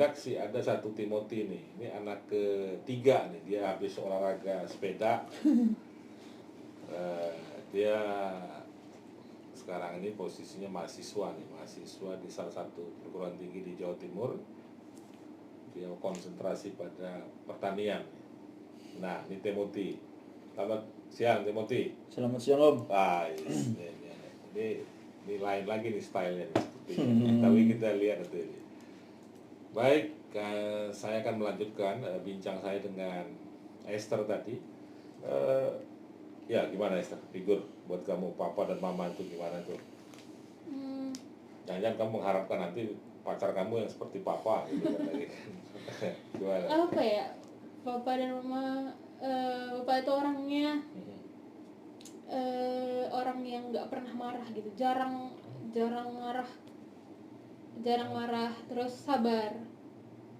mendadak sih ada satu Timothy nih. Ini anak ketiga nih, dia habis olahraga sepeda. Dia sekarang ini posisinya mahasiswa di salah satu perguruan tinggi di Jawa Timur. Dia konsentrasi pada pertanian. Nah, ini Timothy. Selamat siang Timothy. Selamat siang Om. Ini lain lagi nih stylenya nih, seperti ini. Tapi kita lihat nanti. Baik, saya akan melanjutkan bincang saya dengan Esther tadi. Ya gimana Esther, figur buat kamu papa dan mama itu gimana tuh? Jangan-jangan kamu mengharapkan nanti pacar kamu yang seperti papa gitu kan tadi. Gimana? Apa ya, papa dan mama, papa itu orangnya orang yang nggak pernah marah gitu, jarang marah, terus sabar,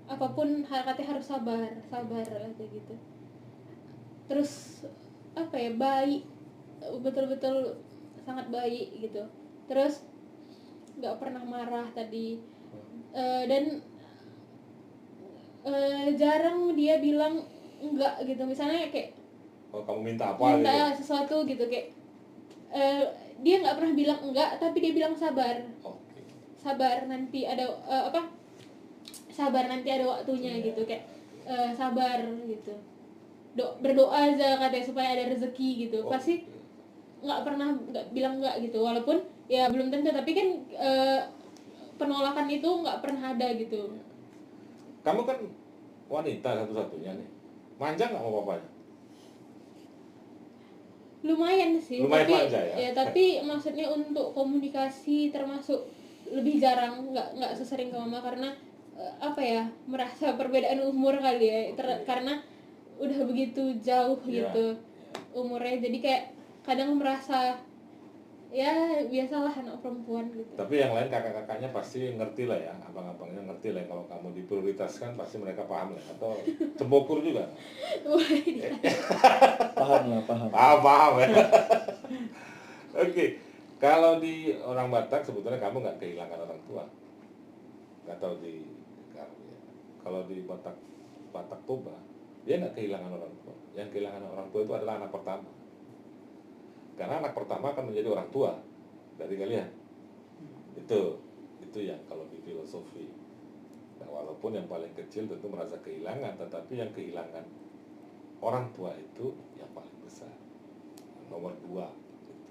apapun hakikatnya harus sabar kayak gitu. Terus apa ya, baik, betul-betul sangat baik gitu. Terus nggak pernah marah tadi, dan jarang dia bilang enggak gitu. Misalnya kayak kamu minta apa gitu? Sesuatu gitu kayak dia nggak pernah bilang enggak, tapi dia bilang sabar. Okay. Sabar nanti ada sabar nanti ada waktunya gitu, kayak sabar gitu. Berdoa aja katanya supaya ada rezeki gitu. Pasti nggak pernah bilang enggak gitu, walaupun ya belum tentu, tapi kan penolakan itu nggak pernah ada gitu. Kamu kan wanita satu-satunya nih, manja nggak sama papanya? Lumayan sih, lumayan tapi manja ya? Tapi maksudnya untuk komunikasi termasuk lebih jarang, nggak sesering ke mama karena apa ya, merasa perbedaan umur kali ya, karena udah begitu jauh gitu umurnya, jadi kayak kadang merasa ya biasalah anak perempuan gitu. Tapi yang lain kakak-kakaknya pasti ngerti lah ya, abang-abangnya ngerti lah kalau kamu diprioritaskan, pasti mereka paham lah, atau cembokur juga? Paham ya. Oke. Kalau di orang Batak sebetulnya kamu nggak kehilangan orang tua, nggak tahu di kamu ya. Kalau di Batak Toba, dia nggak kehilangan orang tua. Yang kehilangan orang tua itu adalah anak pertama. Karena anak pertama akan menjadi orang tua dari kalian. Itu yang kalau di filosofi. Nah, walaupun yang paling kecil tentu merasa kehilangan, tetapi yang kehilangan orang tua itu yang paling besar, nomor 2 gitu.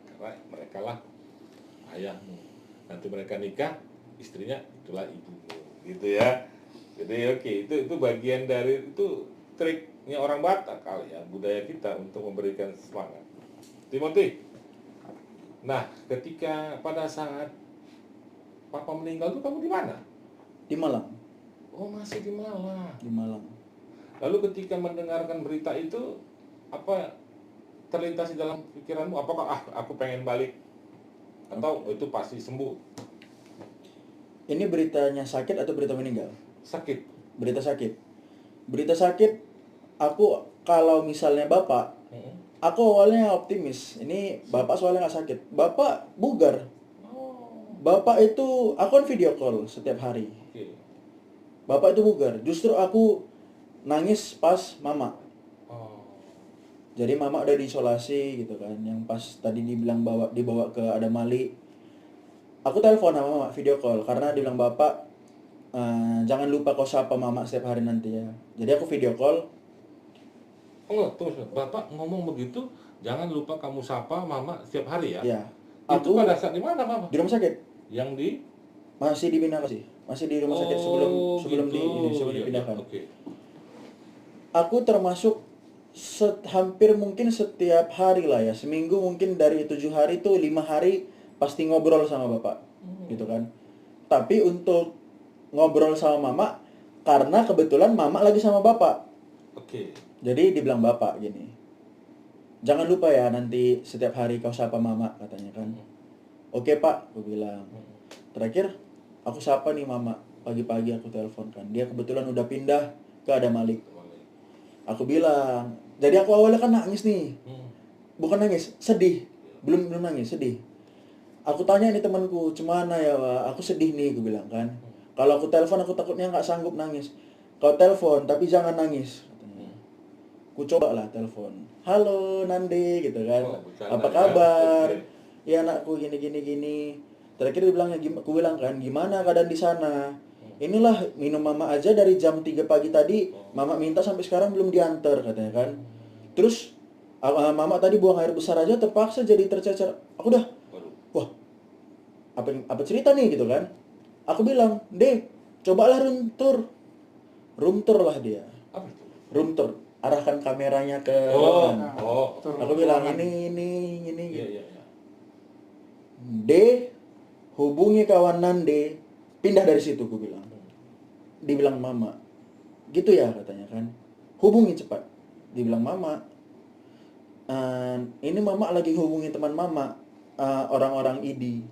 Karena mereka lah ayahmu. Nanti mereka nikah, istrinya itulah ibumu, gitu ya. Jadi itu bagian dari itu triknya orang Batak kali ya, budaya kita untuk memberikan semangat. Timothy. Nah, ketika pada saat papa meninggal tuh kamu di mana? Di Malang. Oh, masih di Malang. Di Malang. Lalu ketika mendengarkan berita itu, apa terlintas di dalam pikiranmu? Apakah aku pengen balik? Atau itu pasti sembuh? Ini beritanya sakit atau berita meninggal? Sakit. Berita sakit. Berita sakit, aku kalau misalnya bapak, aku awalnya optimis. Ini bapak soalnya nggak sakit. Bapak bugar. Bapak itu, aku kan video call setiap hari. Bapak itu bugar. Justru aku nangis pas mama. Jadi mama udah diisolasi gitu kan. Yang pas tadi dibilang dibawa ke Adamali. Aku telepon sama mama video call karena dibilang bapak, jangan lupa kau sapa mama setiap hari nanti ya. Jadi aku video call. Tunggu, bapak ngomong begitu, jangan lupa kamu sapa mama setiap hari ya? Ya. Itu pada saat di mana mama? Di rumah sakit. Yang di? Masih di Binakasi. Masih di rumah sakit sebelum gitu. dipindahkan. Okay. Aku termasuk hampir mungkin setiap hari lah ya. Seminggu mungkin dari 7 hari tuh 5 hari pasti ngobrol sama bapak. Gitu kan. Tapi untuk ngobrol sama mama, karena kebetulan mama lagi sama bapak. Oke. Jadi dibilang bapak gini, jangan lupa ya nanti setiap hari kau sapa mama, katanya kan. Oke pak, aku bilang. Terakhir aku sapa nih mama, pagi-pagi aku telepon kan. Dia kebetulan udah pindah ke Adamalik. Aku bilang, jadi aku awalnya kan nangis nih. Bukan nangis, sedih. Belum nangis, sedih. Aku tanya nih temanku, "Cemana ya, Wak? Aku sedih nih," aku bilang kan. Kalau aku telepon aku takutnya nggak sanggup nangis. Kau telepon tapi jangan nangis katanya. Ku coba lah telepon. Halo Nande gitu kan. Oh, bercanda Apa ya. kabar? Oke. Ya anakku gini. Terakhir dia bilangnya aku bilang kan, gimana keadaan di sana? Inilah minum mama aja dari jam 3 pagi tadi, mama minta sampai sekarang belum diantar katanya kan. Terus mama tadi buang air besar aja terpaksa jadi tercecer. Aku udah, Waduh. wah, apa cerita nih gitu kan? Aku bilang, "Deh, cobalah room tour lah dia. Apa itu? Room tour, arahkan kameranya ke Oh, ruangan." oh. Aku bilang ini Iya, gitu. iya, iya. D, hubungi kawan Nande, pindah dari situ, aku bilang. Dibilang mama, gitu ya katanya kan. Hubungi cepat. Dibilang mama, ini mama lagi hubungi teman mama, orang-orang ID.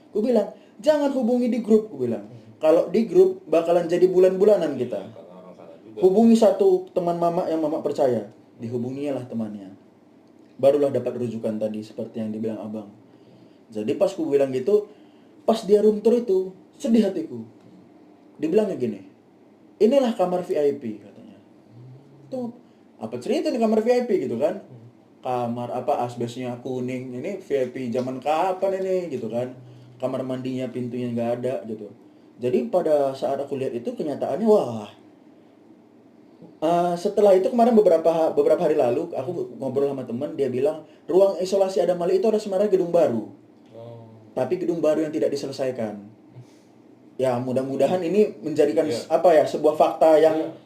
Aku bilang, jangan hubungi di grup, aku bilang. Kalau di grup bakalan jadi bulan-bulanan kita. Karena orang sana juga. Hubungi satu teman mama yang mama percaya. Dihubungilah temannya. Barulah dapat rujukan tadi seperti yang dibilang abang. Jadi pas aku bilang gitu, pas dia room tour itu, sedih hatiku. Dibilangnya gini, inilah kamar VIP katanya. Tuh, apa cerita nih kamar VIP gitu kan? Kamar apa asbesnya kuning, ini VIP zaman kapan ini gitu kan? Kamar mandinya pintunya nggak ada gitu. Jadi pada saat aku lihat itu kenyataannya wah. Setelah itu kemarin beberapa hari lalu aku ngobrol sama teman, dia bilang ruang isolasi Adam Malik itu ada sebenarnya gedung baru. Oh. Tapi gedung baru yang tidak diselesaikan. Ya mudah-mudahan ini menjadikan Iya. apa ya sebuah fakta yang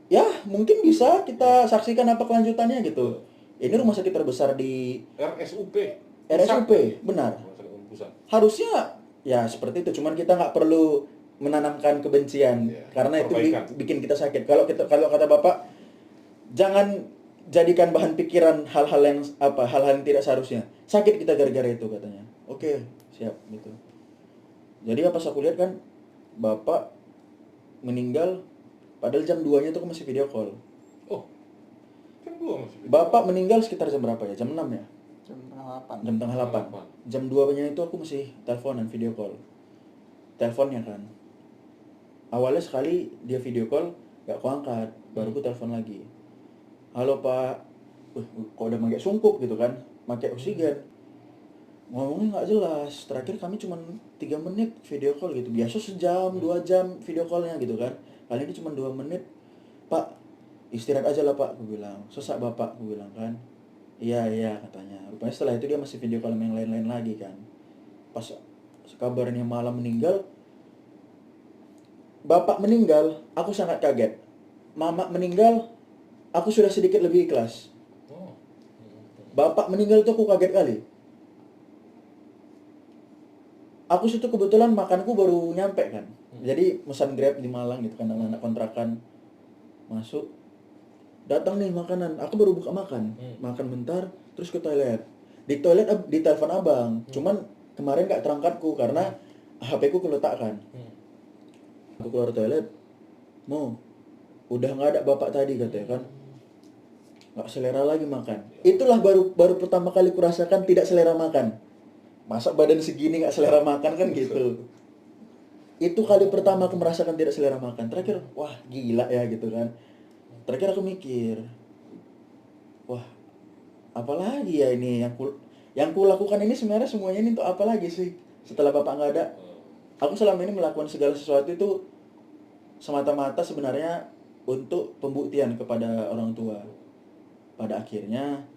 ya mungkin bisa kita saksikan apa kelanjutannya gitu. Ini rumah sakit terbesar di RSUP. RSUP, benar. Rumah sakit umum pusat. Harusnya ya seperti itu. Cuman kita nggak perlu menanamkan kebencian Iya, karena itu perbaikan. bikin kita sakit. Kalau kata Bapak, jangan jadikan bahan pikiran hal-hal yang tidak seharusnya. Sakit kita gara-gara itu katanya. Oke, siap gitu. Jadi pas aku lihat kan Bapak meninggal padahal jam 2-nya itu aku masih video call. Oh. Kan gua masih. Bapak meninggal sekitar jam berapa ya? Jam 6 ya? Jam 8. Jam tengah 8. Jam 2-nya itu aku masih teleponan video call. Teleponnya kan. Awalnya sekali dia video call, gak aku angkat, baru aku telepon lagi. Halo Pak, kok udah pakai sungkup gitu kan, pakai oksigen. Ngomongnya nggak jelas. Terakhir kami cuma 3 menit video call gitu. Biasa sejam, 2 jam video callnya gitu kan. Kali ini cuma 2 menit. Pak, istirahat aja lah Pak, aku bilang. Sesak Bapak, aku bilang kan. Iya katanya. Rupanya setelah itu dia masih video call sama yang lain-lain lagi kan. Pas kabarnya malam meninggal, Bapak meninggal, aku sangat kaget. Mama meninggal, aku sudah sedikit lebih ikhlas. Oh. Bapak meninggal tuh aku kaget kali. Aku situ kebetulan makanku baru nyampe kan. Jadi pesan Grab di Malang gitu kan, anak-anak kontrakan. Masuk. Datang nih makanan, aku baru buka makan. Makan bentar, terus ke toilet. Di toilet di telepon abang. Cuman kemarin gak terangkatku karena HP ku keletakkan. Aku keluar toilet, udah nggak ada bapak tadi katanya kan, nggak selera lagi makan. Itulah baru pertama kali kurasakan tidak selera makan. Masa badan segini nggak selera makan kan gitu. Itu kali pertama aku merasakan tidak selera makan. Terakhir, wah gila ya gitu kan. Terakhir aku mikir, wah apalagi ya ini yang ku lakukan ini sebenarnya semuanya ini untuk apa lagi sih setelah bapak nggak ada. Aku selama ini melakukan segala sesuatu itu semata-mata sebenarnya untuk pembuktian kepada orang tua. Pada akhirnya,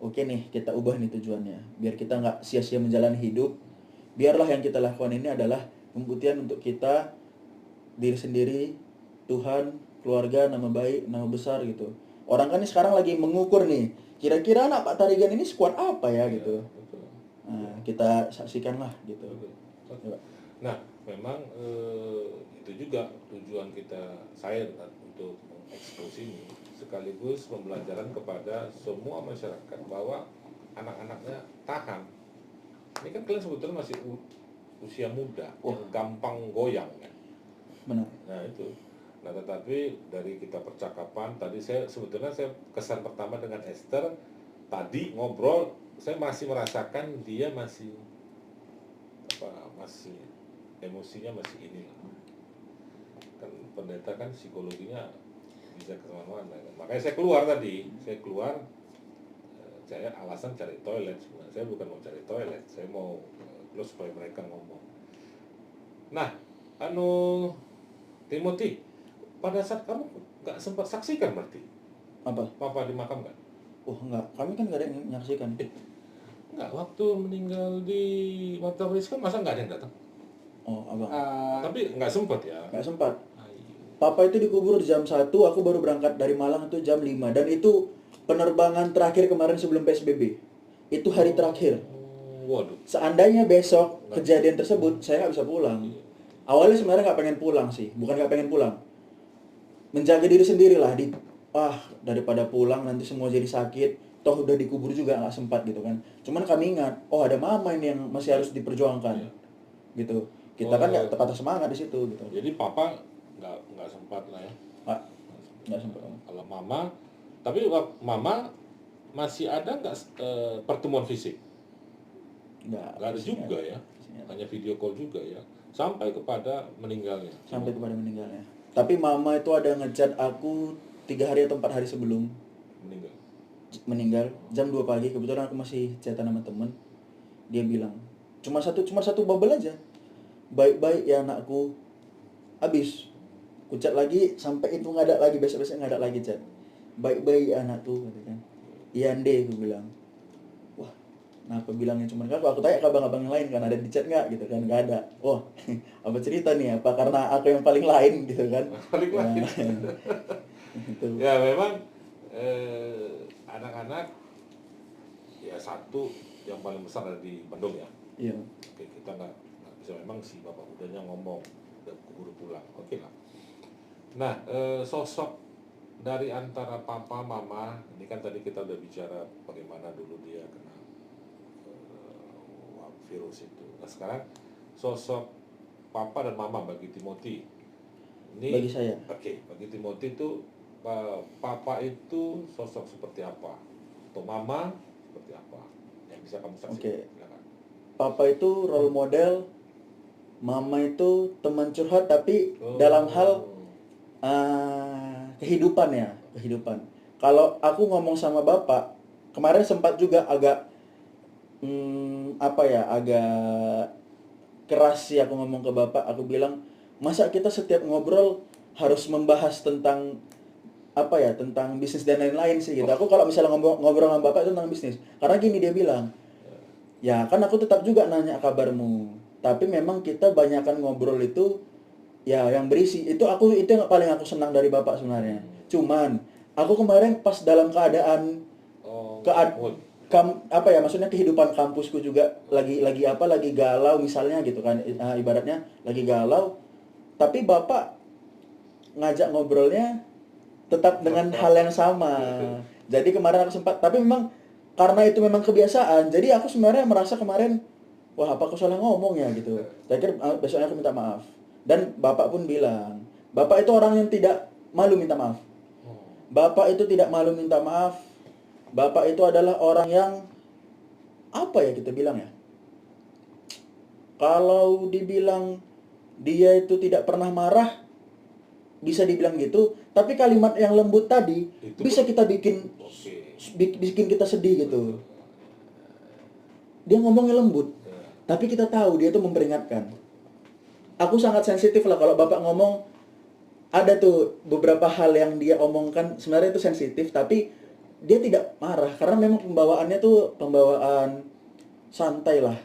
oke nih kita ubah nih tujuannya. Biar kita nggak sia-sia menjalani hidup. Biarlah yang kita lakukan ini adalah pembuktian untuk kita, diri sendiri, Tuhan, keluarga, nama baik, nama besar gitu. Orang kan sekarang lagi mengukur nih. Kira-kira anak Pak Tarigan ini squad apa ya gitu. Betul. Nah, kita saksikanlah gitu. Betul. Nah, memang itu juga tujuan saya untuk mengekspos ini sekaligus pembelajaran kepada semua masyarakat bahwa anak-anaknya tahan. Ini kan kalian sebetulnya masih usia muda, yang gampang goyang kan. Benar. Nah itu. Nah tetapi dari kita percakapan tadi saya kesan pertama dengan Esther tadi ngobrol saya masih merasakan dia masih emosinya masih inilah. pendeta kan psikologinya bisa kemana-mana kan. Makanya saya keluar tadi, saya alasan cari toilet sebenarnya. Saya bukan mau cari toilet, saya mau close supaya mereka ngomong. Nah, Timothy, pada saat kamu nggak sempat saksikan berarti Apa? Papa dimakamkan? Oh enggak, kami kan nggak ada yang menyaksikan. Enggak, waktu meninggal di Mata Friska masa nggak ada yang datang? Oh abang, Tapi nggak sempat ya? nggak sempat. Ayo. Papa itu dikubur jam 1, aku baru berangkat dari Malang itu jam 5. Dan itu penerbangan terakhir kemarin sebelum PSBB. Itu hari terakhir. Waduh. Seandainya besok kejadian tersebut, saya nggak bisa pulang. Iya. Awalnya sebenarnya nggak pengen pulang sih, bukan nggak pengen pulang. Menjaga diri sendiri lah, daripada pulang nanti semua jadi sakit, toh udah dikubur juga nggak sempat gitu kan. Cuman kami ingat, oh ada mama ini yang masih harus diperjuangkan, Iya. gitu. Kita kan nggak patah semangat di situ gitu. Jadi Papa nggak sempat lah ya. Nggak sempat. Kalau Mama, tapi Mama masih ada nggak pertemuan fisik? Nggak ada juga ya. Hanya video call juga ya. Sampai kepada meninggalnya. Sampai kepada meninggalnya. Tapi mama itu ada ngechat aku 3 hari atau 4 hari sebelum meninggal jam 2 pagi. Kebetulan aku masih chatan sama temen. Dia bilang cuma satu bubble aja, baik-baik ya anakku. Habis ku chat lagi sampai itu nggak ada lagi, besok nggak ada lagi chat, baik-baik ya anakku gitu kan. Iya Ande, aku bilang. Wah, kenapa bilangnya cuma kan? Aku tanya ke abang-abang yang lain kan, ada di chat nggak gitu kan, nggak ada. Oh, apa cerita nih? Apa karena aku yang paling lain gitu kan? Paling lain. Gitu. Ya memang anak-anak ya satu yang paling besar ada di Bandung ya. Iya. Oke, kita nggak bisa, memang si bapak mudanya ngomong udah keburu pulang. Oke lah. Nah, sosok dari antara papa mama ini kan tadi kita udah bicara bagaimana dulu dia kena virus itu. Nah sekarang sosok papa dan mama bagi Timothy ini, Bagi saya. Oke, bagi Timothy itu papa itu sosok seperti apa atau mama seperti apa yang bisa kamu saksikan? Oke. Silakan. Papa itu role model, mama itu teman curhat tapi dalam hal kehidupan. Kalau aku ngomong sama bapak kemarin sempat juga agak agak keras sih aku ngomong ke bapak. Aku bilang, masa kita setiap ngobrol harus membahas tentang tentang bisnis dan lain-lain sih gitu. Aku kalau misalnya ngobrol sama bapak itu tentang bisnis, karena gini dia bilang, ya kan aku tetap juga nanya kabarmu, tapi memang kita banyakkan ngobrol itu ya yang berisi. Itu yang paling aku senang dari bapak sebenarnya. Cuman aku kemarin pas dalam keadaan maksudnya kehidupan kampusku juga lagi galau misalnya gitu kan, ibaratnya lagi galau, tapi bapak ngajak ngobrolnya tetap dengan hal yang sama. Jadi kemarin aku sempat, tapi memang karena itu memang kebiasaan, jadi aku sebenarnya merasa kemarin, wah apa aku salah ngomong ya gitu. Saya kira besoknya aku minta maaf. Dan bapak pun bilang, bapak itu orang yang tidak malu minta maaf. Bapak itu tidak malu minta maaf. Bapak itu adalah orang yang kita bilang ya, kalau dibilang dia itu tidak pernah marah, bisa dibilang gitu, tapi kalimat yang lembut tadi itu bisa kita bikin kita sedih gitu. Dia ngomongnya lembut, tapi kita tahu dia tuh memperingatkan. Aku sangat sensitif lah kalau bapak ngomong. Ada tuh beberapa hal yang dia omongkan sebenarnya itu sensitif, tapi dia tidak marah karena memang pembawaannya tuh pembawaan santai lah.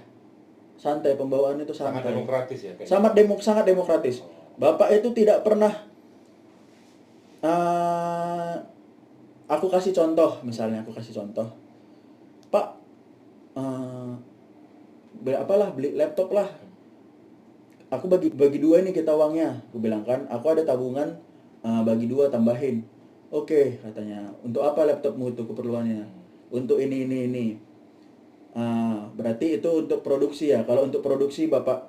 Santai, pembawaan itu santai. Sangat demokratis ya. Sangat demokratis. Bapak itu tidak pernah aku kasih contoh, Pak, beli laptop lah. Aku bagi 2 ini kita uangnya. Aku bilang kan, aku ada tabungan, bagi 2 tambahin. Oke, katanya. Untuk apa laptopmu itu keperluannya? Untuk ini. Berarti itu untuk produksi ya. Kalau untuk produksi bapak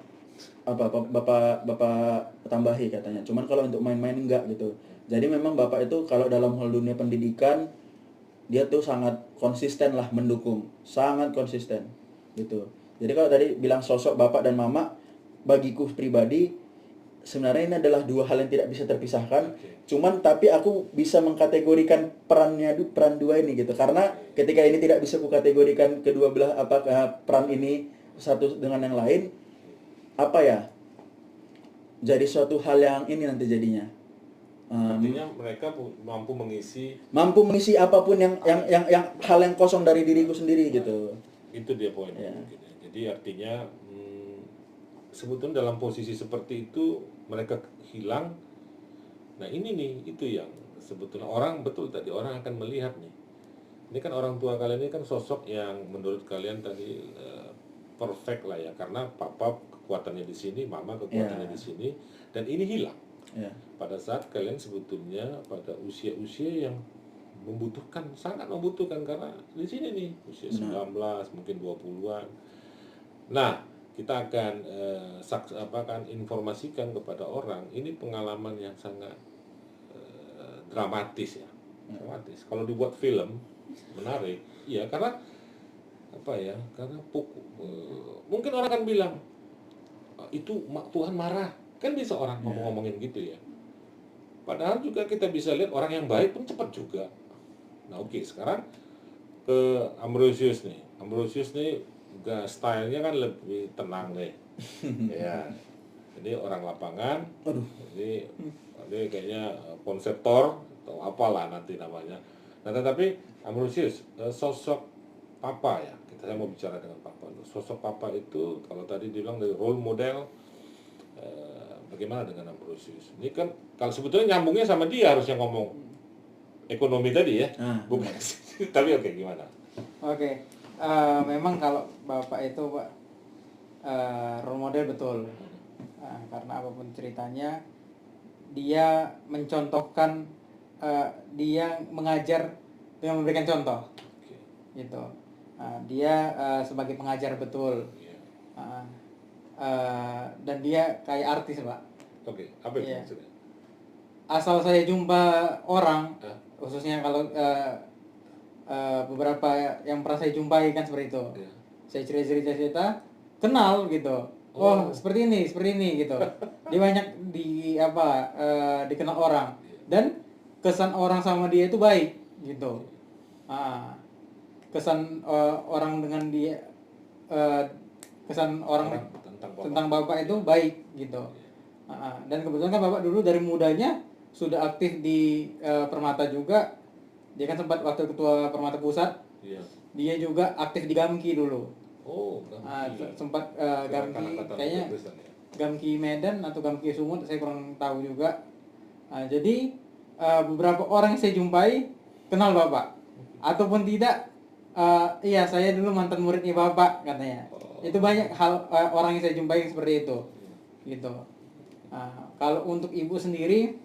tambahi katanya. Cuman kalau untuk main-main enggak gitu. Jadi memang bapak itu kalau dalam hal dunia pendidikan dia tuh sangat konsisten lah mendukung, sangat konsisten gitu. Jadi kalau tadi bilang sosok bapak dan mama, bagiku pribadi sebenarnya ini adalah dua hal yang tidak bisa terpisahkan. Oke. Cuman tapi aku bisa mengkategorikan peran dua ini gitu. Karena ketika ini tidak bisa kukategorikan kedua belah peran ini satu dengan yang lain, apa ya? Jadi suatu hal yang ini nanti jadinya. Artinya mereka mampu mengisi Apapun yang hal yang kosong dari diriku sendiri gitu. itu dia poinnya. Ya. Mungkin ya. Jadi artinya sebetulnya dalam posisi seperti itu mereka hilang. Nah ini nih itu yang sebetulnya orang betul tadi orang akan melihat nih. Ini kan orang tua kalian ini kan sosok yang menurut kalian tadi perfect lah ya, karena papa kekuatannya di sini, mama kekuatannya di sini, dan ini hilang. Ya. Pada saat kalian sebetulnya pada usia-usia yang sangat membutuhkan karena di sini nih usia 19 mungkin 20-an. Nah, kita akan informasikan kepada orang ini pengalaman yang sangat dramatis ya. Dramatis. Kalau dibuat film menarik, ya karena apa ya? Karena mungkin orang akan bilang itu Tuhan marah. Kan bisa orang ngomongin gitu ya. Padahal juga kita bisa lihat orang yang baik pun cepat juga. Nah oke, sekarang ke Ambrosius nih. Ambrosius nih stylenya kan lebih tenang nih. Ya. Jadi orang lapangan. Jadi kayaknya konseptor atau apalah nanti namanya. Nah tetapi Ambrosius sosok papa ya. Saya mau bicara dengan papa. Sosok papa itu kalau tadi dibilang dari role model. Bagaimana dengan Ambrosius? Ini kan kalau sebetulnya nyambungnya sama dia harusnya ngomong ekonomi tadi ya, bukan. Tapi oke, gimana? Oke, memang kalau bapak itu Pak role model betul, karena apapun ceritanya dia mencontohkan, dia mengajar dengan memberikan contoh, gitu. Dia sebagai pengajar betul. Dan dia kayak artis Pak. Oke, apa itu maksudnya? Asal saya jumpa orang, khususnya kalau beberapa yang pernah saya jumpai kan seperti itu. Saya cerita, kenal gitu. Oh, seperti ini gitu. Dia banyak dikenal orang dan kesan orang sama dia itu baik gitu. Kesan orang dengan dia kesan orang tentang bapak itu baik gitu. Dan kebetulan kan bapak dulu dari mudanya sudah aktif di Permata juga. Dia kan sempat waktu ketua Permata Pusat. Dia juga aktif di Gamki dulu. Sempat Gamki kayaknya Gamki Medan atau Gamki Sumut, saya kurang tahu juga. Jadi beberapa orang yang saya jumpai kenal bapak ataupun tidak. Iya, saya dulu mantan muridnya bapak katanya. Itu banyak hal orang yang saya jumpai seperti itu, gitu. Kalau untuk ibu sendiri,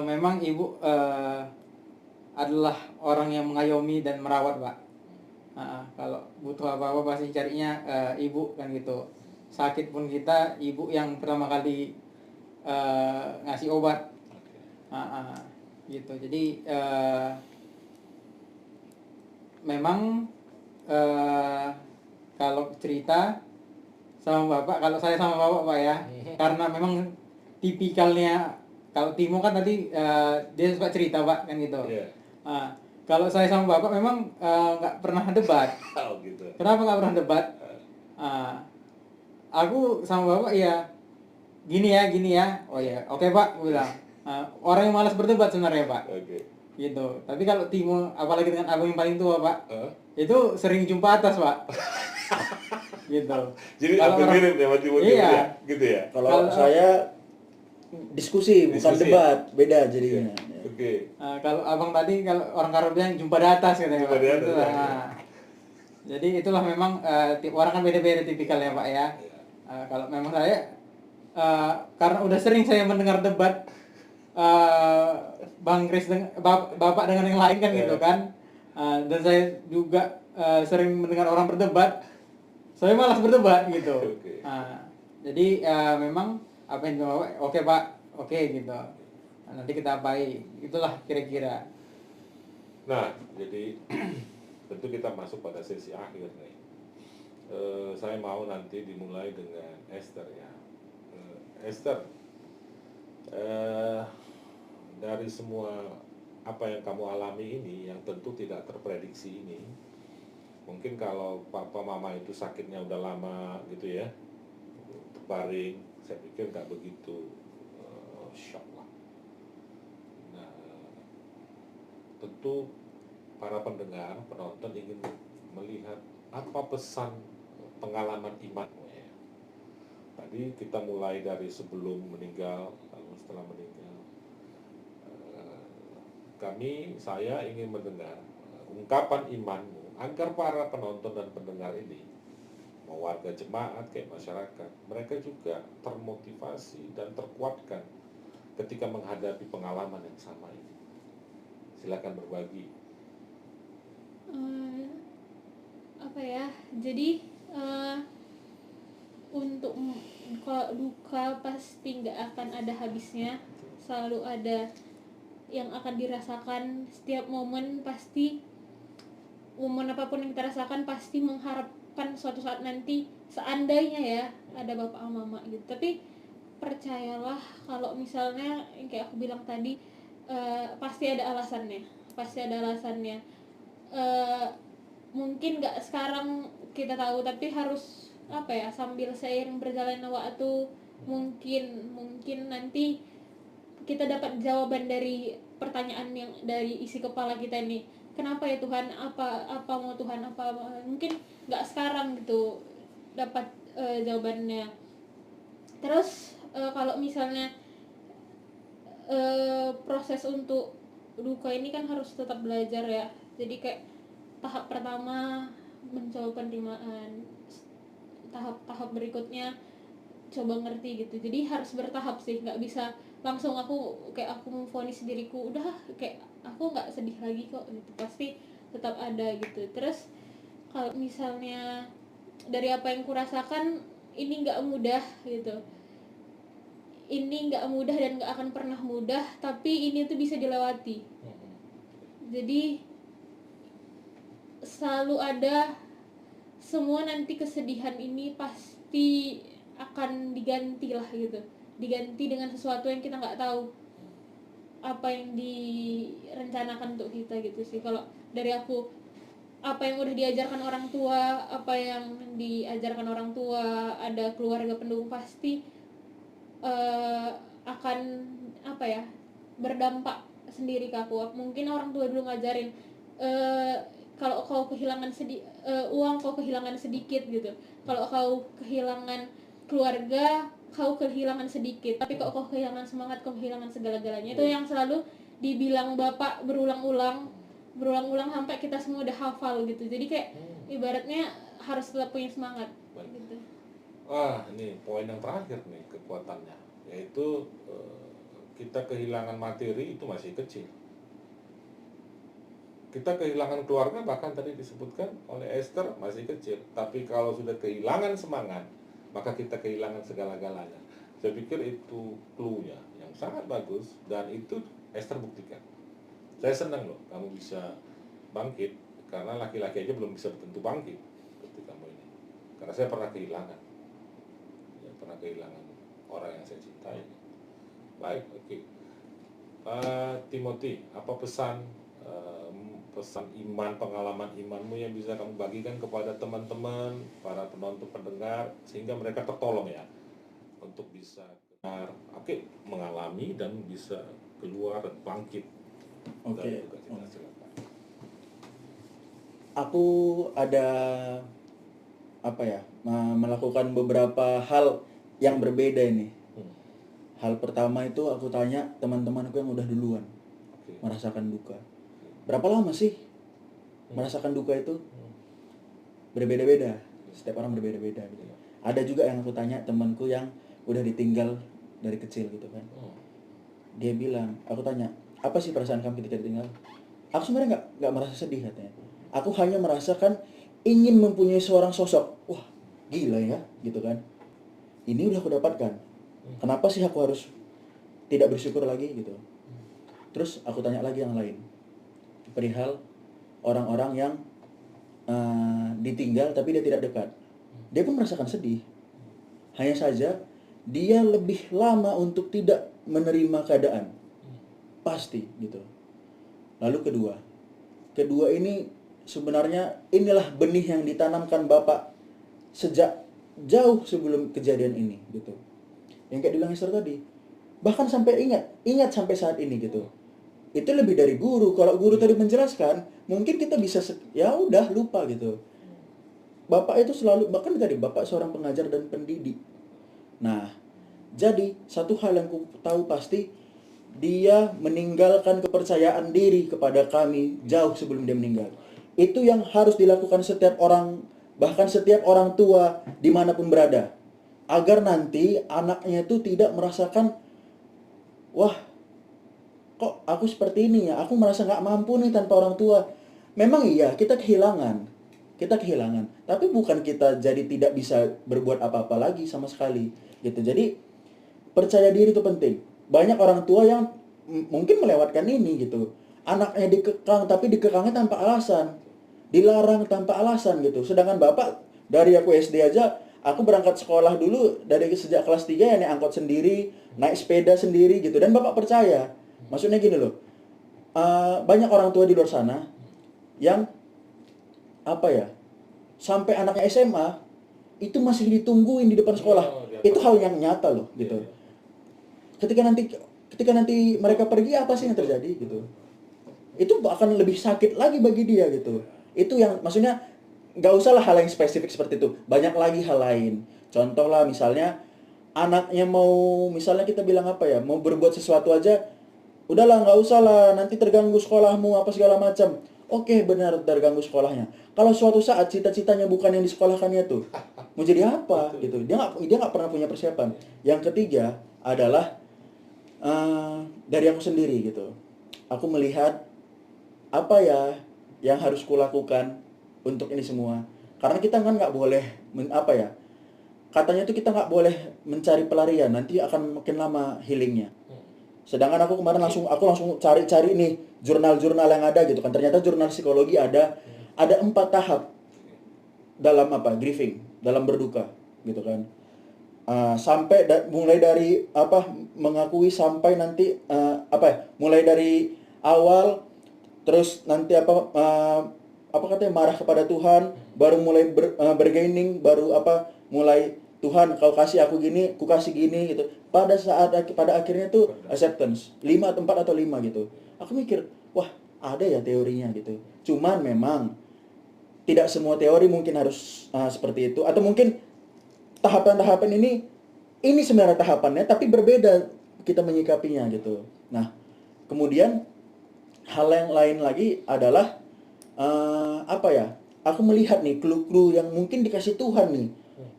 memang ibu adalah orang yang mengayomi dan merawat Pak. Kalau butuh apa-apa pasti carinya ibu kan gitu. Sakit pun kita ibu yang pertama kali ngasih obat, gitu. Jadi memang kalau cerita sama bapak, kalau saya sama bapak Pak ya, karena memang tipikalnya, kalau Timo kan tadi dia suka cerita Pak kan gitu. Kalau saya sama bapak memang nggak pernah debat. Gitu. Kenapa nggak pernah debat? Aku sama bapak ya gini ya. Oh ya, oke Pak, aku bilang. Orang yang malas berdebat sebenarnya Pak. Gitu. Tapi kalau Timo, apalagi dengan abang yang paling tua Pak, itu sering jumpa atas Pak. Gitu. Jadi hampir mirip ya sama Timo ya, gitu ya. Kalau saya diskusi bukan debat, beda jadinya. Oke. Kalau abang tadi, kalau orang Karo bilang jumpa di atas katanya Pak. Gitu Jadi itulah memang orang kan beda-beda tipikalnya Pak ya. Kalau memang saya karena udah sering saya mendengar debat Bang Kris bapak dengan yang lain kan gitu kan. Dan saya juga sering mendengar orang berdebat. Saya malas berdebat gitu. Jadi memang apa yang bapak, oke Pak, oke gitu. Nanti kita apain, itulah kira-kira. Nah, jadi tentu kita masuk pada sesi akhir nih. Saya mau nanti dimulai dengan Esther ya. Esther, dari semua apa yang kamu alami ini, yang tentu tidak terprediksi ini, mungkin kalau papa mama itu sakitnya udah lama gitu ya, terbaring, saya pikir nggak begitu shock lah. Nah, tentu para pendengar, penonton ingin melihat apa pesan pengalaman imanmu ya. Tadi kita mulai dari sebelum meninggal, lalu setelah meninggal. Saya ingin mendengar ungkapan imanmu agar para penonton dan pendengar ini, mau warga jemaat kayak masyarakat, mereka juga termotivasi dan terkuatkan ketika menghadapi pengalaman yang sama ini. Silakan berbagi. Apa ya? Jadi untuk kalau duka pasti nggak akan ada habisnya, selalu ada yang akan dirasakan setiap momen. Pasti momen apapun yang kita rasakan pasti mengharapkan suatu saat nanti seandainya ya ada bapak sama mama gitu. Tapi percayalah kalau misalnya yang kayak aku bilang tadi, pasti ada alasannya, mungkin nggak sekarang kita tahu, tapi harus apa ya, sambil seiring berjalannya waktu mungkin nanti kita dapat jawaban dari pertanyaan yang dari isi kepala kita ini. Kenapa ya Tuhan, apa mau Tuhan, mungkin nggak sekarang gitu dapat jawabannya. Terus kalau misalnya proses untuk duka ini kan harus tetap belajar ya. Jadi kayak tahap pertama mencoba penerimaan, tahap berikutnya coba ngerti gitu. Jadi harus bertahap sih, nggak bisa langsung aku memvonis diriku udah kayak aku nggak sedih lagi kok gitu. Pasti tetap ada gitu. Terus kalau misalnya dari apa yang kurasakan, ini nggak mudah gitu, ini nggak mudah dan nggak akan pernah mudah, tapi ini tuh bisa dilewati. Jadi selalu ada, semua nanti kesedihan ini pasti akan diganti lah gitu, diganti dengan sesuatu yang kita nggak tahu apa yang direncanakan untuk kita gitu sih. Kalau dari aku, apa yang udah diajarkan orang tua, ada keluarga pendukung, pasti akan apa ya, berdampak sendiri ke aku. Mungkin orang tua dulu ngajarin, kalau kau kehilangan uang, kau kehilangan sedikit gitu. Kalau kau kehilangan keluarga, kau kehilangan sedikit. Tapi kalau kau kehilangan semangat, kau kehilangan segala-galanya. Itu yang selalu dibilang bapak berulang-ulang sampai kita semua udah hafal gitu. Jadi kayak ibaratnya harus tetap punya semangat gitu. Ini poin yang terakhir nih, kekuatannya, yaitu kita kehilangan materi itu masih kecil. Kita kehilangan keluarga, bahkan tadi disebutkan oleh Esther, masih kecil. Tapi kalau sudah kehilangan semangat, maka kita kehilangan segala-galanya. Saya pikir itu clue-nya yang sangat bagus, dan itu Esther buktikan. Saya senang loh kamu bisa bangkit, karena laki-laki aja belum bisa tentu bangkit seperti kamu ini. Karena saya pernah kehilangan orang yang saya cintai. Baik, oke. Timothy, apa pesan iman, pengalaman imanmu yang bisa kamu bagikan kepada teman-teman, para penonton, pendengar, sehingga mereka tertolong ya untuk bisa mengalami dan bisa keluar dan bangkit. Oke. Aku ada melakukan beberapa hal yang berbeda ini. Hal pertama itu aku tanya teman-temanku yang udah duluan merasakan duka. Berapa lama sih merasakan duka itu? Berbeda-beda. Setiap orang berbeda-beda gitu. Ada juga yang aku tanya temanku yang udah ditinggal dari kecil gitu kan. Dia bilang, aku tanya, apa sih perasaan kamu ketika ditinggal? Aku sebenarnya nggak merasa sedih katanya. Aku hanya merasakan ingin mempunyai seorang sosok. Wah, gila ya, gitu kan. Ini udah aku dapatkan. Kenapa sih aku harus tidak bersyukur lagi gitu? Terus aku tanya lagi yang lain. Perihal orang-orang yang ditinggal tapi dia tidak dekat. Dia pun merasakan sedih. Hanya saja dia lebih lama untuk tidak menerima keadaan. Pasti gitu. Lalu kedua ini sebenarnya inilah benih yang ditanamkan Bapak sejak jauh sebelum kejadian ini gitu. Yang kayak dibilang Esther tadi, bahkan sampai ingat sampai saat ini gitu. Itu lebih dari guru. Kalau guru tadi menjelaskan, mungkin kita bisa ya udah lupa gitu. Bapak itu selalu, bahkan tadi Bapak seorang pengajar dan pendidik. Nah, jadi satu hal yang ku tahu pasti, dia meninggalkan kepercayaan diri kepada kami jauh sebelum dia meninggal. Itu yang harus dilakukan setiap orang, bahkan setiap orang tua dimanapun berada, agar nanti anaknya itu tidak merasakan, wah kok aku seperti ini ya, aku merasa gak mampu nih tanpa orang tua. Memang iya, kita kehilangan, tapi bukan kita jadi tidak bisa berbuat apa-apa lagi sama sekali gitu. Jadi percaya diri itu penting. Banyak orang tua yang mungkin melewatkan ini gitu. Anaknya dikekang, tapi dikekangnya tanpa alasan, dilarang tanpa alasan gitu. Sedangkan Bapak, dari aku SD aja, aku berangkat sekolah dulu dari sejak kelas 3 ya, naik angkot sendiri, naik sepeda sendiri gitu. Dan Bapak percaya. Maksudnya gini loh, banyak orang tua di luar sana yang sampai anaknya SMA itu masih ditungguin di depan sekolah. Itu hal yang nyata loh gitu. Ketika nanti mereka pergi, apa sih yang terjadi gitu? Itu akan lebih sakit lagi bagi dia gitu. Itu yang maksudnya, nggak usah lah hal yang spesifik seperti itu. Banyak lagi hal lain. Contoh lah misalnya anaknya mau, misalnya kita bilang mau berbuat sesuatu aja, udahlah nggak usah lah, nanti terganggu sekolahmu apa segala macam. Oke, benar, terganggu sekolahnya. Kalau suatu saat cita-citanya bukan yang disekolahkannya tuh, mau jadi apa gitu? Dia nggak pernah punya persiapan. Yang ketiga adalah dari aku sendiri gitu. Aku melihat apa ya yang harus kulakukan untuk ini semua. Karena kita kan nggak boleh katanya tuh kita nggak boleh mencari pelarian, nanti akan makin lama healingnya. Sedangkan aku kemarin langsung cari nih jurnal-jurnal yang ada gitu kan. Ternyata jurnal psikologi ada 4 tahap dalam grieving, dalam berduka gitu kan. Sampai mulai dari mengakui sampai nanti mulai dari awal, terus nanti katanya marah kepada Tuhan, baru mulai bergaining, baru mulai Tuhan kau kasih aku gini, ku kasih gini gitu. Pada akhirnya tuh acceptance 4 atau 5 gitu. Aku mikir, wah ada ya teorinya gitu. Cuman memang tidak semua teori mungkin harus seperti itu, atau mungkin tahapan-tahapan ini sebenarnya tahapannya, tapi berbeda kita menyikapinya gitu. Nah, kemudian hal yang lain lagi adalah aku melihat nih clue-clue yang mungkin dikasih Tuhan nih,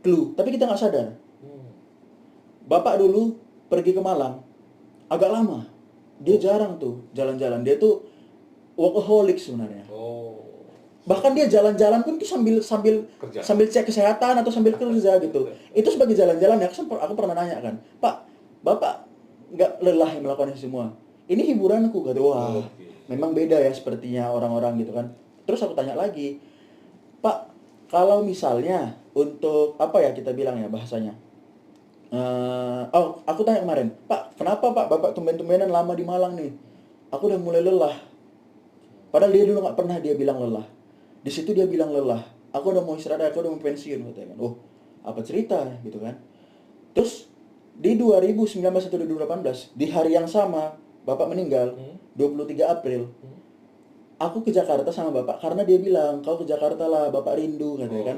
clue, tapi kita nggak sadar. Bapak dulu pergi ke Malang agak lama, dia jarang tuh jalan-jalan, dia tuh workaholic sebenarnya. Bahkan dia jalan-jalan pun tuh sambil cek kesehatan atau sambil kerja gitu. Itu sebagai jalan-jalan ya. Aku pernah nanya kan, Pak, Bapak nggak lelah melakukan itu semua? Ini hiburanku, kata. Wah, memang beda ya sepertinya orang-orang gitu kan. Terus aku tanya lagi, Pak, kalau misalnya untuk kita bilang ya bahasanya, aku tanya kemarin, Pak, kenapa Pak Bapak tumben-tumbenan lama di Malang nih? Aku udah mulai lelah. Padahal dia dulu nggak pernah dia bilang lelah. Di situ dia bilang lelah. Aku udah mau istirahat, aku udah mau pensiun, katanya kan. Oh, apa cerita gitu kan? Terus di 2019 atau 2018, di hari yang sama Bapak meninggal, 23 April. Aku ke Jakarta sama Bapak karena dia bilang, kau ke Jakarta lah, Bapak rindu, katanya kan.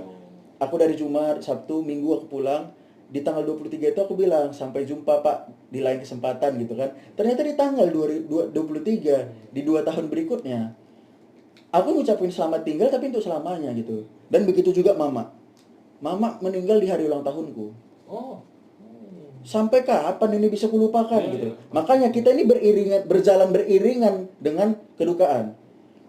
Aku dari Jumat, Sabtu, Minggu aku pulang. Di tanggal 23 itu aku bilang, sampai jumpa Pak di lain kesempatan gitu kan. Ternyata di tanggal 23, di 2 tahun berikutnya, aku ngucapin selamat tinggal tapi untuk selamanya gitu. Dan begitu juga Mama. Mama meninggal di hari ulang tahunku. Sampai kapan ini bisa kulupakan gitu. Makanya kita ini berjalan beriringan dengan kedukaan.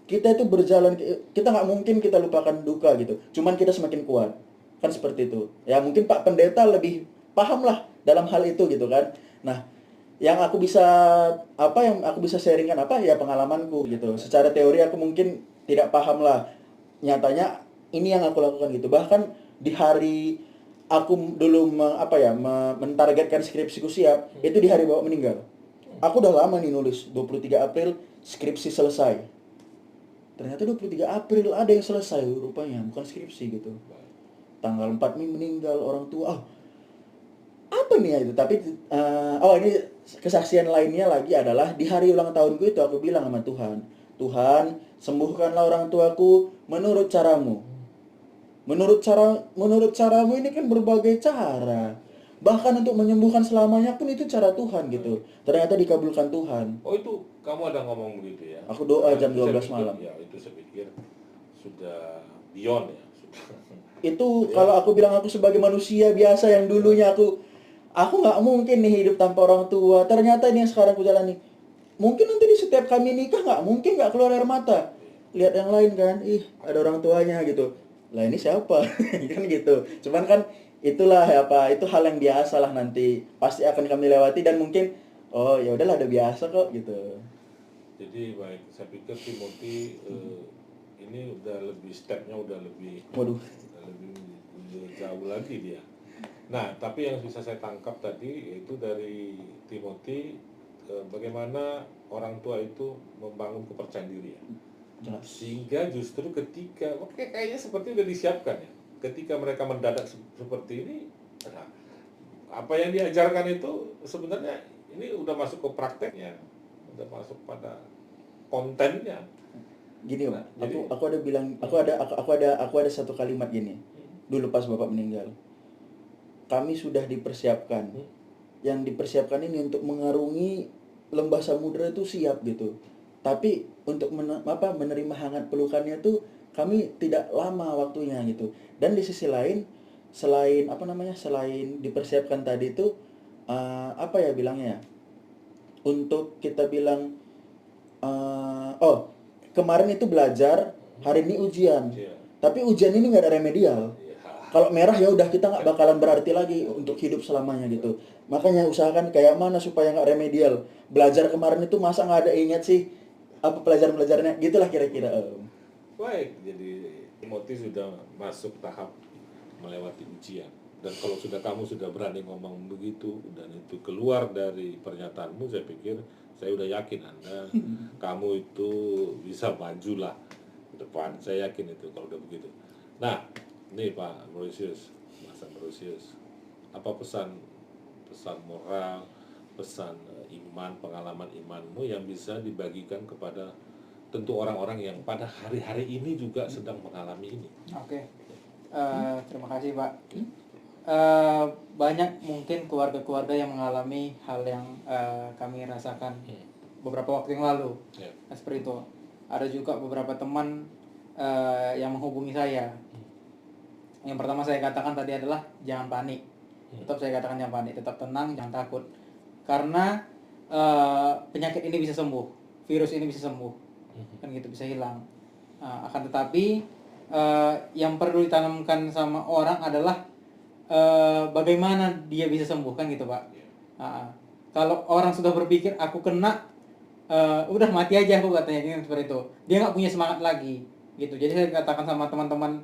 Kita itu berjalan, kita nggak mungkin kita lupakan duka gitu. Cuman kita semakin kuat. Kan seperti itu. Ya mungkin Pak Pendeta lebih paham lah dalam hal itu gitu kan. Nah, yang aku bisa sharingkan ya pengalamanku gitu. Secara teori aku mungkin tidak paham lah. Nyatanya ini yang aku lakukan gitu. Bahkan di hari aku dulu mentargetkan skripsiku siap, itu di hari bapak meninggal. Aku udah lama nih nulis, 23 April skripsi selesai. Ternyata 23 April ada yang selesai rupanya, bukan skripsi gitu. Tanggal 4 Mei meninggal orang tua. Apa nih ya itu? Tapi ini kesaksian lainnya lagi adalah di hari ulang tahunku itu aku bilang sama Tuhan, Tuhan, sembuhkanlah orang tuaku menurut caramu. Menurut caramu ini kan berbagai cara. Bahkan untuk menyembuhkan selamanya pun itu cara Tuhan gitu. Ternyata dikabulkan Tuhan. Oh, itu kamu ada ngomong begitu ya? Aku doa jam Itu 12 saya pikir, malam. Ya, itu saya pikir sudah beyond ya. Itu kalau aku bilang aku sebagai manusia biasa yang dulunya aku nggak mungkin nih hidup tanpa orang tua. Ternyata ini yang sekarang aku jalani. Mungkin nanti di setiap kami nikah nggak mungkin nggak keluar air mata. Lihat yang lain kan, ada orang tuanya gitu. Lah ini siapa? Kan gitu. Cuman kan itulah itu hal yang biasa lah, nanti pasti akan kami lewati dan mungkin ya udahlah, ada biasa kok gitu. Jadi baik, saya pikir Timothy ini udah lebih stepnya udah lebih jauh lagi dia. Nah, tapi yang bisa saya tangkap tadi yaitu dari Timothy bagaimana orang tua itu membangun kepercayaan diri ya. Sehingga justru ketika kayaknya seperti udah disiapkan ya. Ketika mereka mendadak seperti ini, nah, apa yang diajarkan itu sebenarnya ini udah masuk ke prakteknya, udah masuk pada kontennya. Gini, Pak. Aku ada satu kalimat gini. Dulu pas Bapak meninggal. Kami sudah dipersiapkan. Yang dipersiapkan ini untuk mengarungi lembah samudera itu siap gitu. Tapi untuk menerima hangat pelukannya tuh kami tidak lama waktunya gitu. Dan di sisi lain selain dipersiapkan tadi itu bilangnya untuk kita bilang kemarin itu belajar, hari ini ujian. Tapi ujian ini nggak ada remedial. Kalau merah ya udah, kita nggak bakalan berarti lagi untuk hidup selamanya gitu. Makanya usahakan kayak mana supaya nggak remedial. Belajar kemarin itu masa nggak ada ingat sih apa pelajaran-pelajarannya, gitulah kira-kira. Baik, jadi Timothy sudah masuk tahap melewati ujian. Dan kalau kamu sudah berani ngomong begitu dan itu keluar dari pernyataanmu, saya pikir saya udah yakin kamu itu bisa maju lah ke depan. Saya yakin itu kalau udah begitu. Nah, ini Pak Ambrosius, Mas Ambrosius, apa pesan moral, pesan iman, pengalaman imanmu yang bisa dibagikan kepada tentu orang-orang yang pada hari-hari ini juga sedang mengalami ini? Oke. Terima kasih Pak. Banyak mungkin keluarga-keluarga yang mengalami hal yang kami rasakan beberapa waktu yang lalu. Seperti itu. Ada juga beberapa teman yang menghubungi saya. Yang pertama saya katakan tadi adalah jangan panik. Tetap saya katakan jangan panik, tetap tenang, jangan takut. Karena penyakit ini bisa sembuh, virus ini bisa sembuh, kan gitu, bisa hilang. Akan tetapi yang perlu ditanamkan sama orang adalah bagaimana dia bisa sembuh, kan gitu Pak. Kalau orang sudah berpikir aku kena, udah mati aja aku katanya, gitu, seperti itu. Dia nggak punya semangat lagi, gitu. Jadi saya katakan sama teman-teman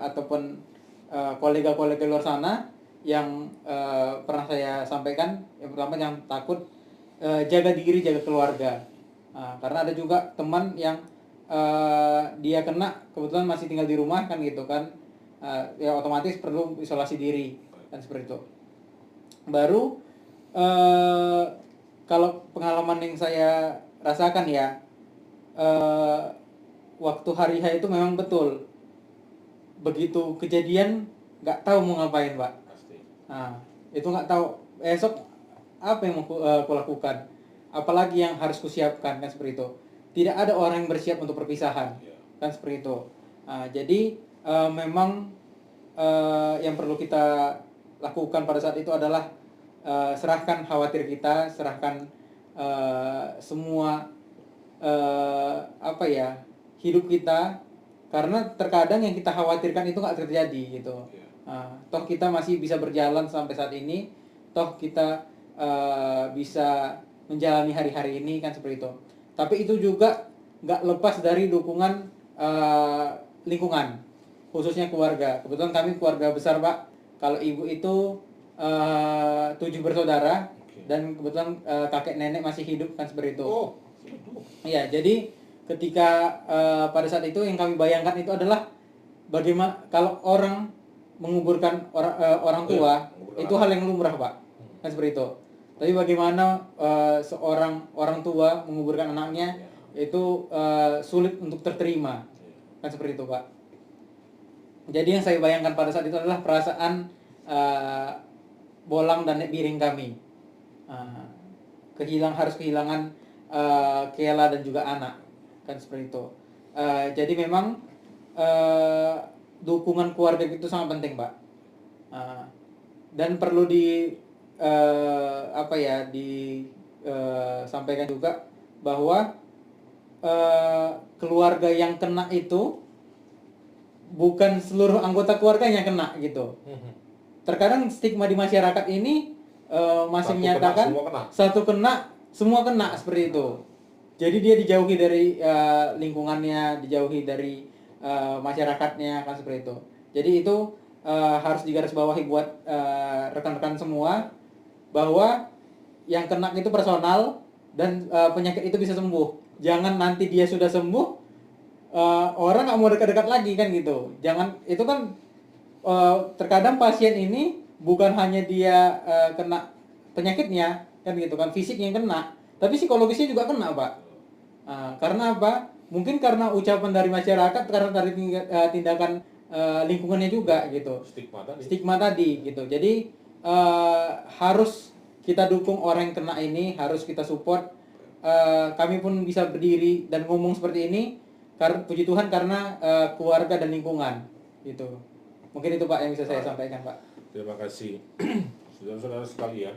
ataupun kolega-kolega luar sana yang pernah saya sampaikan, yang pertama jangan takut, jaga diri, jaga keluarga. Karena ada juga teman yang dia kena kebetulan masih tinggal di rumah, kan gitu kan, ya otomatis perlu isolasi diri, kan seperti itu. Baru kalau pengalaman yang saya rasakan ya, waktu hari H itu memang betul begitu kejadian nggak tahu mau ngapain Pak. Itu nggak tahu esok apa yang mau aku lakukan, apalagi yang harus kusiapkan, kan seperti itu. Tidak ada orang yang bersiap untuk perpisahan, kan seperti itu. Jadi memang yang perlu kita lakukan pada saat itu adalah serahkan khawatir kita, serahkan semua hidup kita, karena terkadang yang kita khawatirkan itu nggak terjadi gitu. Toh kita masih bisa berjalan sampai saat ini, toh kita bisa menjalani hari-hari ini, kan seperti itu. Tapi itu juga nggak lepas dari dukungan lingkungan, khususnya keluarga. Kebetulan kami keluarga besar Pak, kalau ibu itu 7 bersaudara, Oke. dan kebetulan kakek nenek masih hidup kan seperti itu. Oh, Iya, jadi ketika pada saat itu yang kami bayangkan itu adalah bagaimana kalau orang menguburkan orang tua, menguburkan itu hal yang lumrah, Pak. Kan seperti itu. Tapi bagaimana seorang orang tua menguburkan anaknya itu sulit untuk terterima. Kan seperti itu, Pak. Jadi yang saya bayangkan pada saat itu adalah perasaan Bolang dan Nek Biring kami. Harus kehilangan Kela dan juga anak, kan seperti itu. Jadi memang dukungan keluarga itu sangat penting, Pak. Dan perlu sampaikan juga bahwa keluarga yang kena itu bukan seluruh anggota keluarga yang kena gitu. Terkadang stigma di masyarakat ini masih menyatakan satu kena, semua kena seperti itu. Jadi dia dijauhi dari lingkungannya, dijauhi dari masyarakatnya, kan seperti itu. Jadi itu harus digarisbawahi buat rekan-rekan semua bahwa yang kena itu personal dan penyakit itu bisa sembuh. Jangan nanti dia sudah sembuh, orang nggak mau dekat-dekat lagi kan gitu. Jangan, itu kan terkadang pasien ini bukan hanya dia kena penyakitnya kan gitu kan, fisik yang kena, tapi psikologisnya juga kena, Pak. Karena apa? Mungkin karena ucapan dari masyarakat, karena dari tindakan lingkungannya juga gitu. Stigma tadi gitu. Jadi harus kita dukung orang yang kena ini, harus kita support. Kami pun bisa berdiri dan ngomong seperti ini puji Tuhan karena keluarga dan lingkungan gitu. Mungkin itu, Pak, yang bisa saya sampaikan, Pak. Terima kasih. Saudara-saudara sekalian,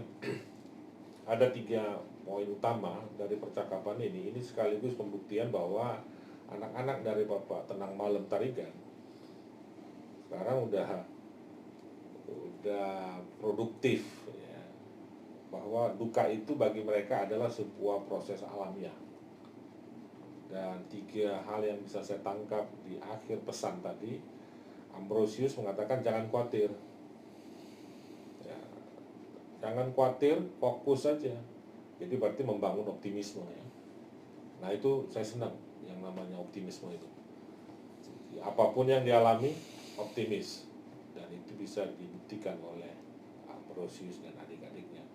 ada 3 poin utama dari percakapan ini. Ini sekaligus pembuktian bahwa anak-anak dari Bapak Tenang Malam Tarigan sekarang udah produktif ya. Bahwa duka itu bagi mereka adalah sebuah proses alamiah. Dan 3 hal yang bisa saya tangkap di akhir pesan tadi, Ambrosius mengatakan jangan khawatir. Ya, jangan khawatir, fokus saja. Jadi berarti membangun optimisme ya. Nah itu saya senang yang namanya optimisme itu. Jadi, apapun yang dialami, optimis. Dan itu bisa dibuktikan oleh Ambrosius dan adik-adiknya.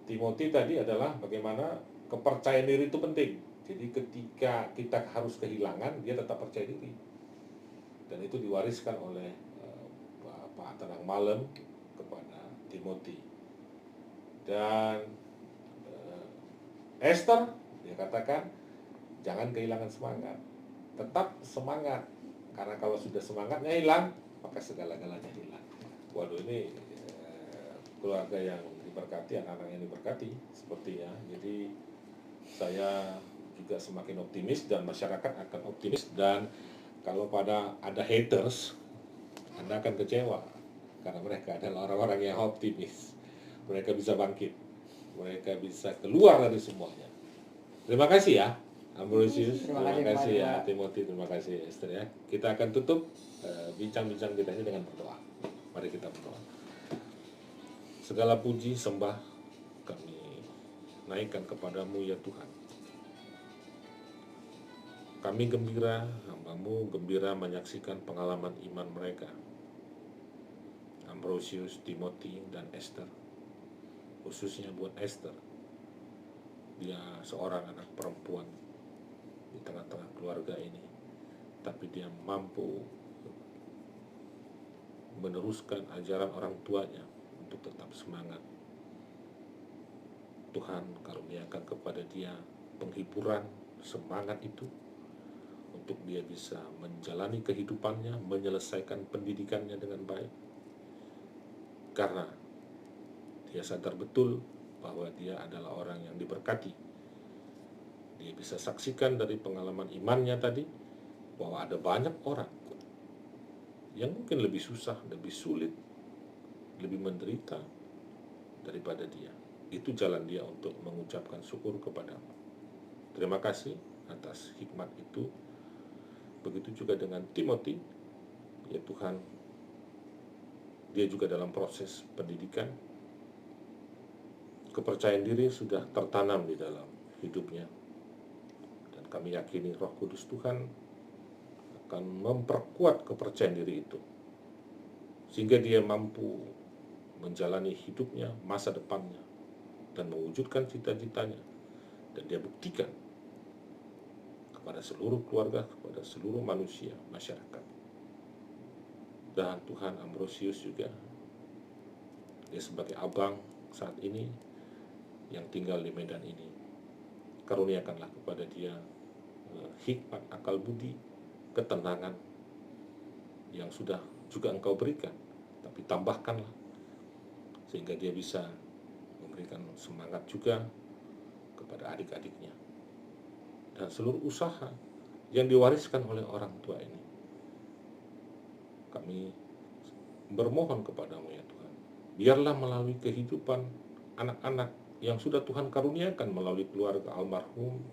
Timothy tadi adalah bagaimana kepercayaan diri itu penting. Jadi ketika kita harus kehilangan, dia tetap percaya diri. Dan itu diwariskan oleh Pak Tenang Malam kepada Timothy. Dan Esther, dia katakan jangan kehilangan semangat, tetap semangat, karena kalau sudah semangatnya hilang maka segala-galanya hilang. Waduh, ini keluarga yang diberkati, anak-anak yang diberkati sepertinya. Jadi saya juga semakin optimis dan masyarakat akan optimis. Dan kalau ada haters, Anda akan kecewa karena mereka adalah orang-orang yang optimis. Mereka bisa bangkit, mereka bisa keluar dari semuanya. Terima kasih ya Ambrosius, terima kasih ya Timothy, terima kasih Esther ya. Kita akan tutup bincang-bincang kita ini dengan berdoa. Mari kita berdoa. Segala puji sembah kami naikkan kepadamu ya Tuhan. Kami gembira, hamba-Mu gembira menyaksikan pengalaman iman mereka, Ambrosius, Timothy, dan Esther. Khususnya buat Esther, dia seorang anak perempuan di tengah-tengah keluarga ini, tapi dia mampu meneruskan ajaran orang tuanya untuk tetap semangat. Tuhan karuniakan kepada dia penghiburan, semangat itu untuk dia bisa menjalani kehidupannya, menyelesaikan pendidikannya dengan baik. Karena dia sadar betul bahwa dia adalah orang yang diberkati. Dia bisa saksikan dari pengalaman imannya tadi bahwa ada banyak orang yang mungkin lebih susah, lebih sulit, lebih menderita daripada dia. Itu jalan dia untuk mengucapkan syukur kepadamu. Terima kasih atas hikmat itu. Begitu juga dengan Timothy. Ya Tuhan, dia juga dalam proses pendidikan. Kepercayaan diri sudah tertanam di dalam hidupnya. Dan kami yakini Roh Kudus Tuhan akan memperkuat kepercayaan diri itu. Sehingga dia mampu menjalani hidupnya, masa depannya, dan mewujudkan cita-citanya. Dan dia buktikan kepada seluruh keluarga, kepada seluruh manusia, masyarakat. Dan Tuhan Ambrosius juga, dia sebagai abang saat ini yang tinggal di Medan ini, karuniakanlah kepada dia hikmat, akal budi, ketenangan yang sudah juga Engkau berikan, tapi tambahkanlah sehingga dia bisa memberikan semangat juga kepada adik-adiknya dan seluruh usaha yang diwariskan oleh orang tua ini. Kami bermohon kepadamu ya Tuhan, biarlah melalui kehidupan anak-anak yang sudah Tuhan karuniakan melalui keluarga almarhum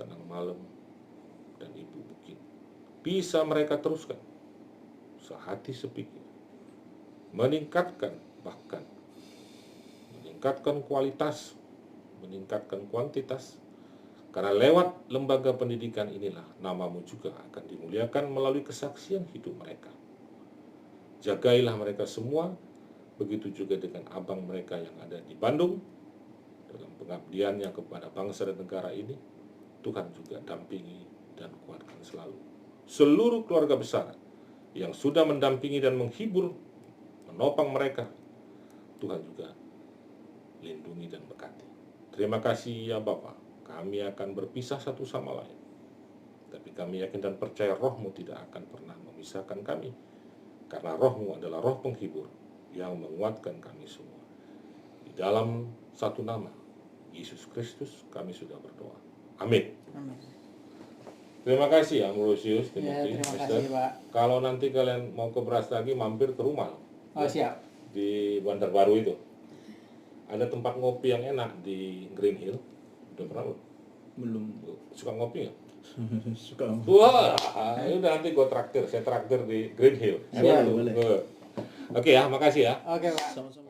Tenang Malam dan Ibu Bukit, bisa mereka teruskan sehati sepikir, meningkatkan kualitas, meningkatkan kuantitas, karena lewat lembaga pendidikan inilah namamu juga akan dimuliakan melalui kesaksian hidup mereka. Jagailah mereka semua. Begitu juga dengan abang mereka yang ada di Bandung, dalam pengabdiannya kepada bangsa dan negara ini. Tuhan juga dampingi dan kuatkan selalu seluruh keluarga besar yang sudah mendampingi dan menghibur, menopang mereka. Tuhan juga lindungi dan berkati. Terima kasih ya Bapa. Kami akan berpisah satu sama lain, tapi kami yakin dan percaya Roh-Mu tidak akan pernah memisahkan kami, karena Roh-Mu adalah Roh penghibur yang menguatkan kami semua. Di dalam satu nama, Yesus Kristus, kami sudah berdoa. Amin. Amin. Terima kasih Ambrosius, Ya, Timothy, terima Mister. kasih Pak. Kalau nanti kalian mau ke Beras lagi, mampir ke rumah. Oh siap. Di Bandar Baru itu. Ada tempat ngopi yang enak di Green Hill. Udah pernah belum? Belum. Suka ngopi nggak? Suka. Wah, udah nanti gue traktir. Saya traktir di Green Hill. Boleh. Oke ya, makasih ya. Oke Pak. Sama-sama.